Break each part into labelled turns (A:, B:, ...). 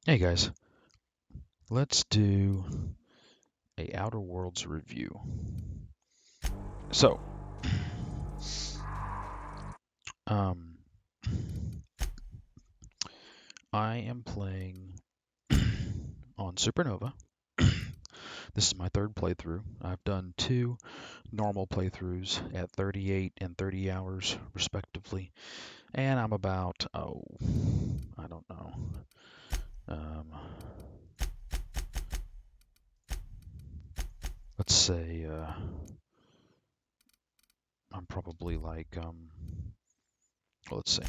A: Hey guys, let's do a Outer Worlds review. So, um, I am playing on Supernova. This is my third playthrough. I've done two normal playthroughs at 38 and 30 hours respectively, and I'm about, I don't know, um, let's say, I'm probably like, let's see,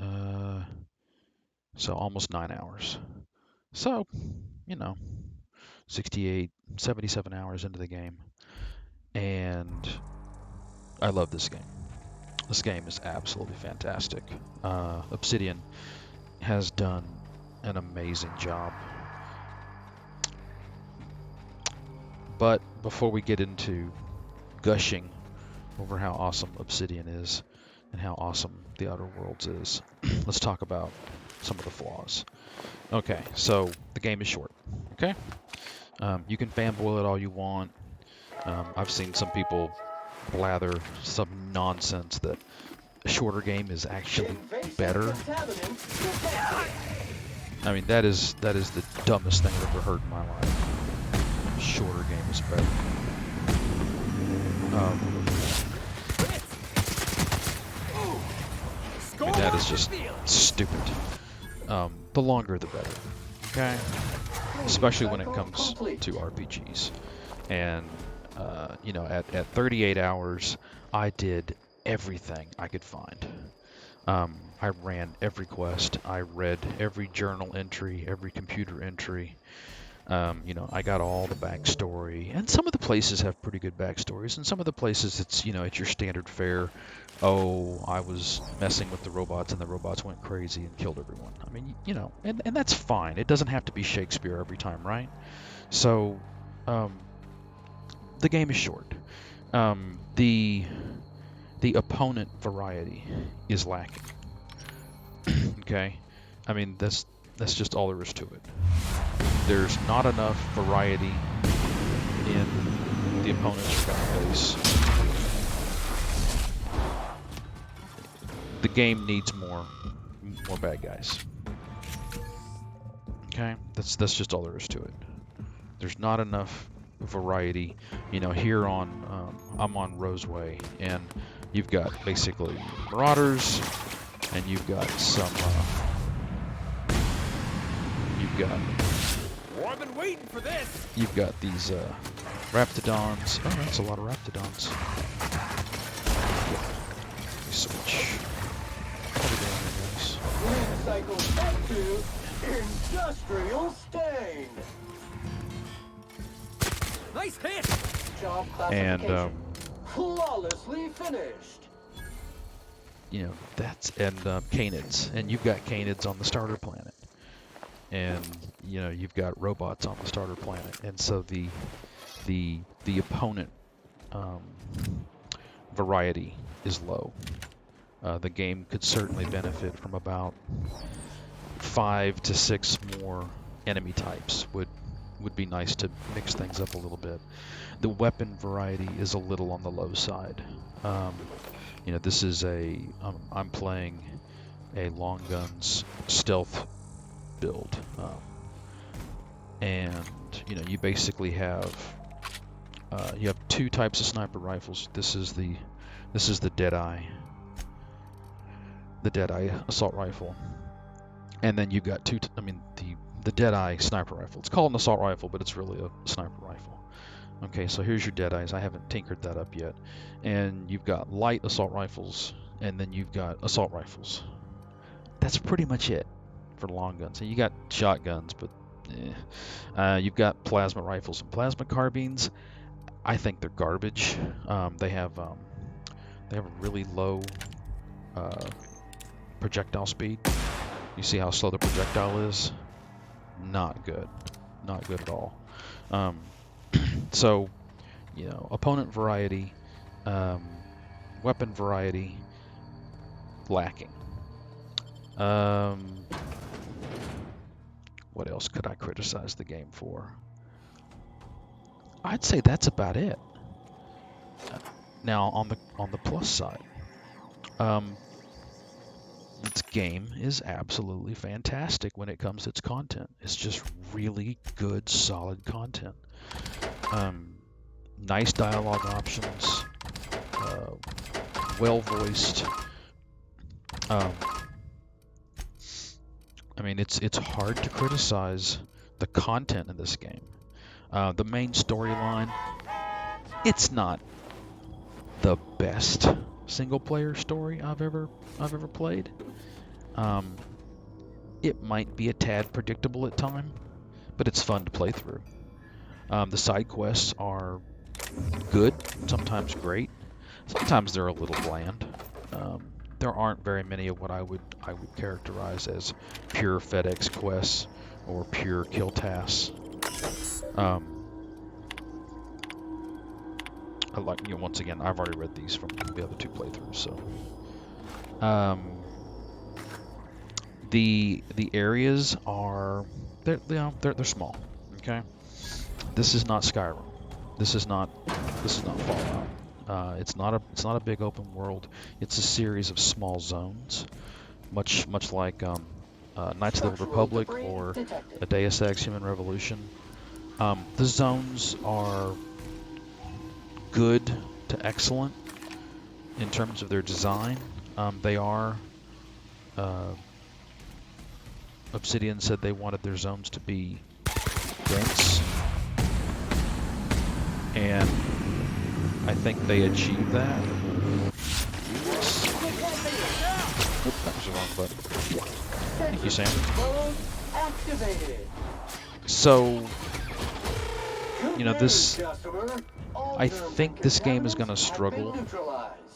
A: uh, so almost 9 hours. So, you know, 68, 77 hours into the game, and I love this game. This game is absolutely fantastic. Obsidian has done an amazing job. But before we get into gushing over how awesome Obsidian is and how awesome the Outer Worlds is, let's talk about some of the flaws. Okay, so the game is short. Okay, you can fanboil it all you want. I've seen some people blather some nonsense that a shorter game is actually better. I mean, that is the dumbest thing I've ever heard in my life. Shorter game is better. I mean, that is just stupid. The longer the better. Okay? Especially when it comes to RPGs. And, at 38 hours, I did everything I could find. I ran every quest. I read every journal entry, every computer entry. I got all the backstory, and some of the places have pretty good backstories, and some of the places it's your standard fare. Oh, I was messing with the robots, and the robots went crazy and killed everyone. I mean, and that's fine. It doesn't have to be Shakespeare every time, right? So, um, the game is short. The opponent variety is lacking. Okay, I mean that's just all there is to it. There's not enough variety in the opponent's base. The game needs more bad guys. Okay, that's just all there is to it. There's not enough variety. Here I'm on Roseway, and you've got basically marauders, and you've got some. You've got.
B: Oh, I've been waiting for this.
A: You've got these raptidons. Oh, that's a lot of raptidons. Let me switch.
C: Recycle back to industrial stain.
B: Nice hit.
C: Job
A: And
C: classification. Flawlessly finished.
A: that's and canids, and you've got canids on the starter planet, and you've got robots on the starter planet, and so the opponent um, variety is low. The game could certainly benefit from about 5 to 6 more enemy types. Would be nice to mix things up a little bit. The weapon variety is a little on the low side. This is I'm playing a long guns stealth build, and you basically have two types of sniper rifles. This is the Deadeye, assault rifle, and then you've got the Deadeye sniper rifle. It's called an assault rifle, but it's really a sniper rifle. Okay, so here's your Deadeyes. I haven't tinkered that up yet. And you've got light assault rifles, and then you've got assault rifles. That's pretty much it for long guns. And you got shotguns, but you've got plasma rifles and plasma carbines. I think they're garbage. They have a really low projectile speed. You see how slow the projectile is? Not good. Not good at all. So, opponent variety, weapon variety, lacking. What else could I criticize the game for? I'd say that's about it. Now on the plus side, this game is absolutely fantastic when it comes to its content. It's just really good, solid content. Nice dialogue options, well voiced. I mean, it's hard to criticize the content in this game. The main storyline, it's not the best single player story I've ever played. It might be a tad predictable at time, but it's fun to play through. The side quests are good, sometimes great. Sometimes they're a little bland. There aren't very many of what I would characterize as pure FedEx quests or pure kill tasks. I like, you know, once again, I've already read these from the other two playthroughs, so. The areas are they're small. Okay, this is not Skyrim. This is not Fallout. It's not a big open world. It's a series of small zones, much like Knights of the Old Republic or a Deus Ex Human Revolution. The zones are good to excellent in terms of their design. They are. Obsidian said they wanted their zones to be dense, and I think they achieved that. Oop, that was the wrong button. Thank you, Sam. So, you know, this, I think this game is going to struggle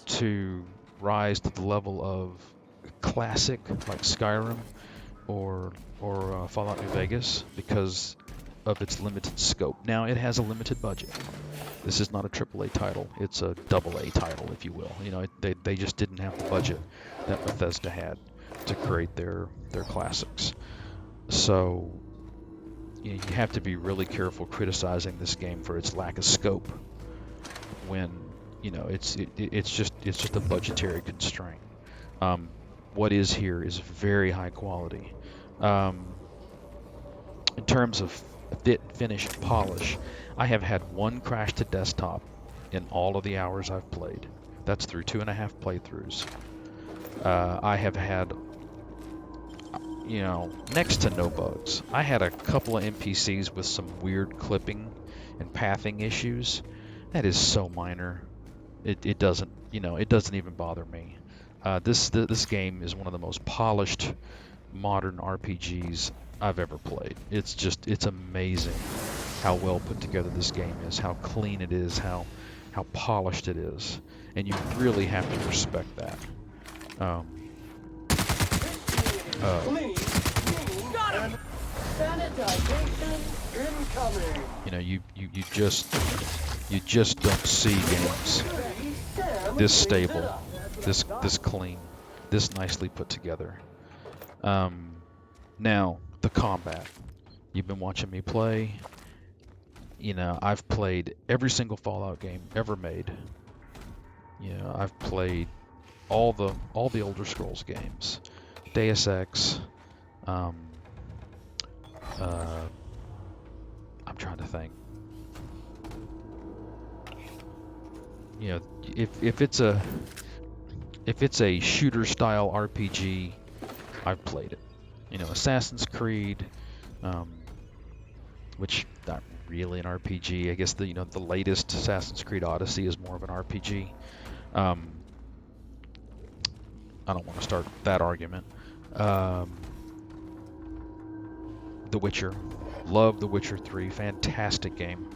A: to rise to the level of classic like Skyrim or Fallout New Vegas because of its limited scope. Now, it has a limited budget. This is not a AAA title. It's a AA title, if you will. You know, they just didn't have the budget that Bethesda had to create their classics. So you have to be really careful criticizing this game for its lack of scope when, you know, it's just a budgetary constraint. What is here is very high quality. In terms of fit, finish, and polish, I have had one crash to desktop in all of the hours I've played. That's through 2.5 playthroughs. I have had, you know, next to no bugs. I had a couple of NPCs with some weird clipping and pathing issues. That is so minor. It doesn't, you know, it doesn't even bother me. This game is one of the most polished modern RPGs I've ever played. It's amazing how well put together this game is, how clean it is, how polished it is, and you really have to respect that. You know, you just don't see games this stable, this clean, this nicely put together. Now, the combat. You've been watching me play. You know, I've played every single Fallout game ever made. You know, I've played all the Elder Scrolls games, Deus Ex. I'm trying to think. You know, if it's a shooter style RPG, I've played it. You know, Assassin's Creed, which not really an RPG. I guess the latest Assassin's Creed Odyssey is more of an RPG. I don't want to start that argument. The Witcher, love The Witcher 3, fantastic game.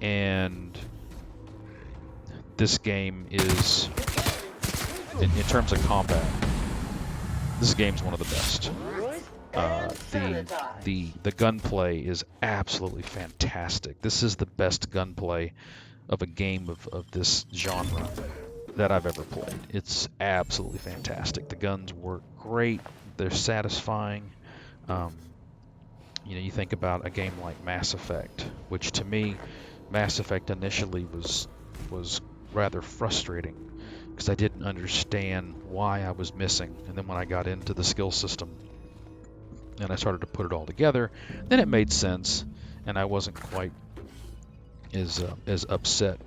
A: And this game is, in terms of combat, this game's one of the best. The gunplay is absolutely fantastic. This is the best gunplay of a game of this genre that I've ever played. It's absolutely fantastic. The guns work great. they're satisfying. Um, you know, you think about a game like Mass Effect, which to me, Mass Effect initially was rather frustrating because I didn't understand why I was missing. And then when I got into the skill system and I started to put it all together, then it made sense, and I wasn't quite as upset.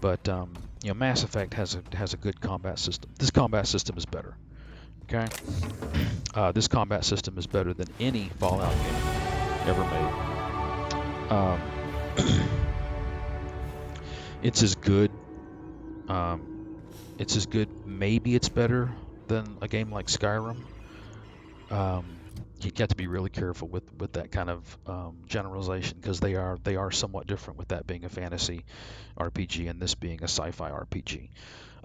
A: But you know, Mass Effect has a good combat system. This combat system is better. Okay, this combat system is better than any Fallout game ever made. It's as good. It's as good. Maybe it's better than a game like Skyrim. You got to be really careful with that kind of generalization because they are somewhat different. With that being a fantasy RPG and this being a sci-fi RPG.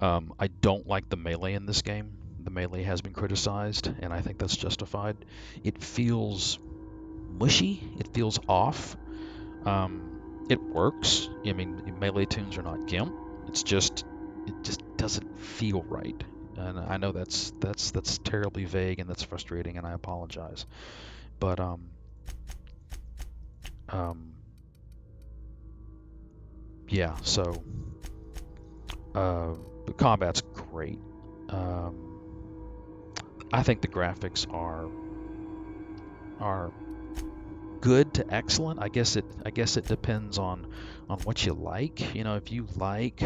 A: I don't like the melee in this game. The melee has been criticized, and I think that's justified. It feels mushy. It feels off. It works. I mean, melee tunes are not GIMP. It just doesn't feel right. And I know that's terribly vague and that's frustrating, and I apologize. But yeah. So the combat's great. I think the graphics are good to excellent. I guess it depends on what you like. You know, if you like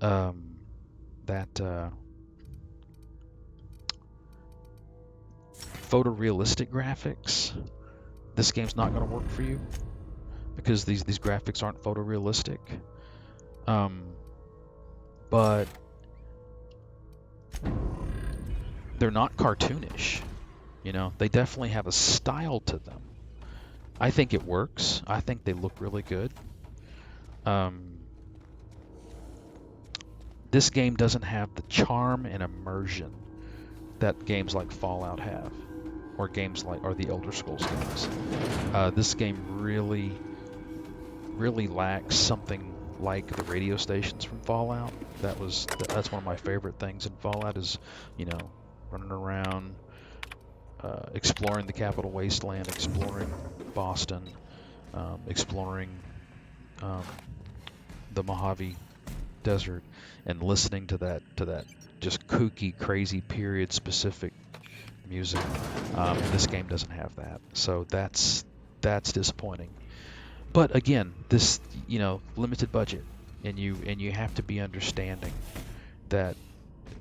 A: that photorealistic graphics, this game's not going to work for you because these graphics aren't photorealistic. But they're not cartoonish. You know, they definitely have a style to them. I think it works. I think they look really good. This game doesn't have the charm and immersion that games like Fallout have, or games like the Elder Scrolls games. This game really lacks something like the radio stations from Fallout. That's one of my favorite things in Fallout is, you know, running around, exploring the Capital Wasteland, exploring Boston, exploring the Mojave Desert, and listening to that just kooky, crazy, period-specific music. This game doesn't have that, so that's disappointing. But again, this, you know, limited budget, and you have to be understanding that,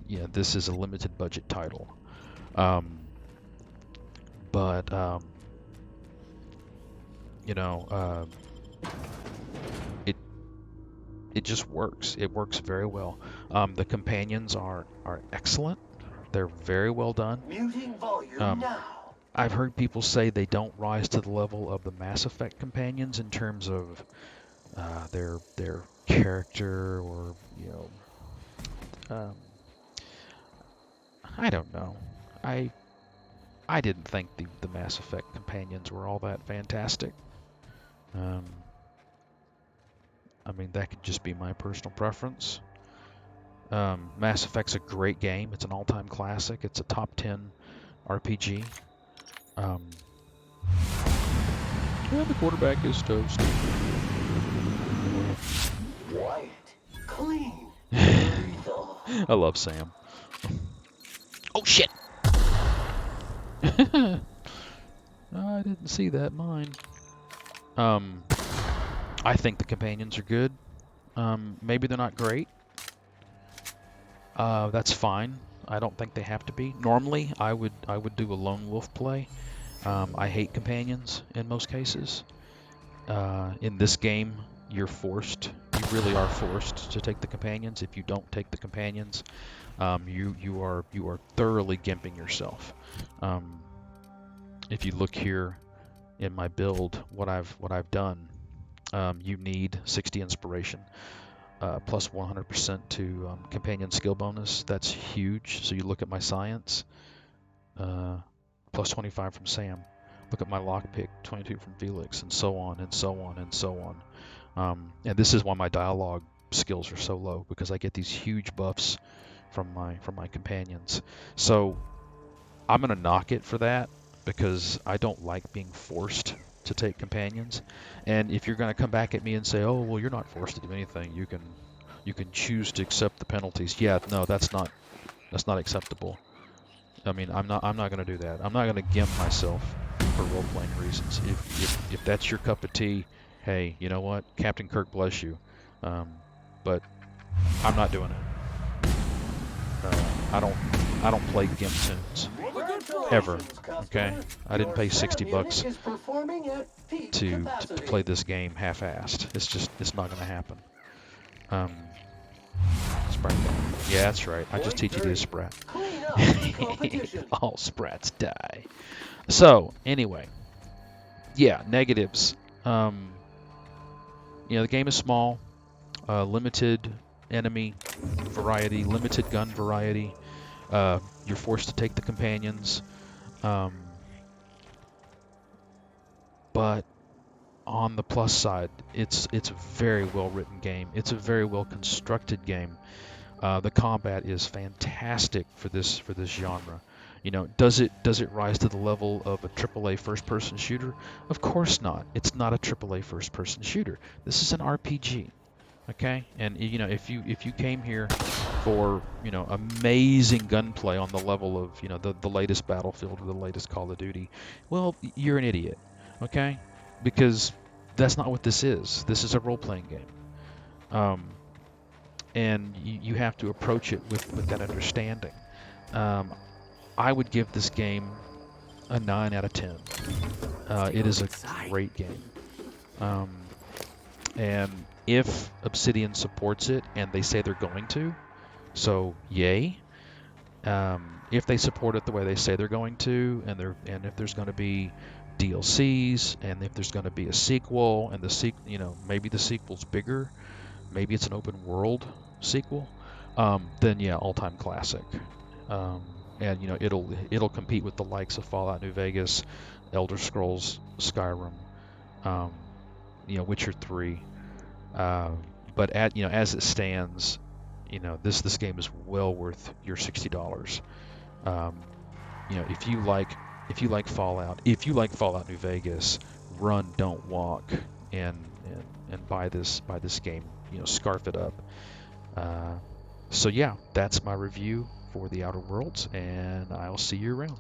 A: you know, this is a limited budget title. But you know, it just works. It works very well. The companions are excellent. They're very well done.
C: Muting volume now.
A: I've heard people say they don't rise to the level of the Mass Effect companions in terms of their character, or, you know, I don't know. I didn't think the Mass Effect companions were all that fantastic. I mean, that could just be my personal preference. Mass Effect's a great game. It's an all-time classic. It's a top 10 RPG. And the quarterback is toast.
C: Quiet. Clean.
A: I love Sam. Oh shit! I didn't see that. Mine. I think the companions are good. Maybe they're not great. That's fine. I don't think they have to be. Normally, I would do a lone wolf play. I hate companions in most cases. In this game, you're forced. You really are forced to take the companions. If you don't take the companions, you are thoroughly gimping yourself. If you look here in my build, what I've done, you need 60 inspiration. Plus 100% to companion skill bonus. That's huge. So you look at my science, plus 25 from Sam. Look at my lockpick, 22 from Felix, and so on and so on and so on. And this is why my dialogue skills are so low, because I get these huge buffs from my companions. So I'm gonna knock it for that because I don't like being forced to take companions. And if you're gonna come back at me and say, "Oh, well, you're not forced to do anything. You can choose to accept the penalties." Yeah, no, that's not acceptable. I mean, I'm not gonna do that. I'm not gonna gimp myself for role-playing reasons. If that's your cup of tea, hey, you know what? Captain Kirk bless you. But I'm not doing it. I don't play gimp tunes ever.
C: Congratulations,
A: Okay,
C: customer.
A: I didn't
C: Your
A: pay
C: center
A: 60
C: unit
A: bucks
C: is performing at peak
A: to play
C: capacity.
A: this game half-assed. It's not gonna happen. Um, Sprat guy. Yeah, that's right. I just
C: Point
A: teach you to
C: 3.
A: sprat.
C: Clean up the competition.
A: All sprats die. So anyway, yeah, negatives. Um, the game is small, limited enemy variety, limited gun variety. You're forced to take the companions, um, but on the plus side, it's a very well written game. It's a very well constructed game. The combat is fantastic for this genre. Does it rise to the level of a AAA first-person shooter? Of course not. It's not a AAA first-person shooter. This is an RPG. Okay, and if you came here for amazing gunplay on the level of the latest Battlefield or the latest Call of Duty, well, you're an idiot. Okay, because that's not what this is. This is a role-playing game. Um, and you have to approach it with that understanding. Um, I would give this game a 9 out of 10. It is a great game. Um, and if Obsidian supports it, and they say they're going to, so yay. If they support it the way they say they're going to, and if there's going to be DLCs, and if there's going to be a sequel, and maybe the sequel's bigger, maybe it's an open world sequel, then yeah, all-time classic. And it'll compete with the likes of Fallout New Vegas, Elder Scrolls, Skyrim, um, Witcher 3. But as it stands, this game is well worth your $60. Um, if you like Fallout, if you like Fallout New Vegas, run, don't walk, and buy this game. Scarf it up. So yeah, that's my review for The Outer Worlds, and I'll see you around.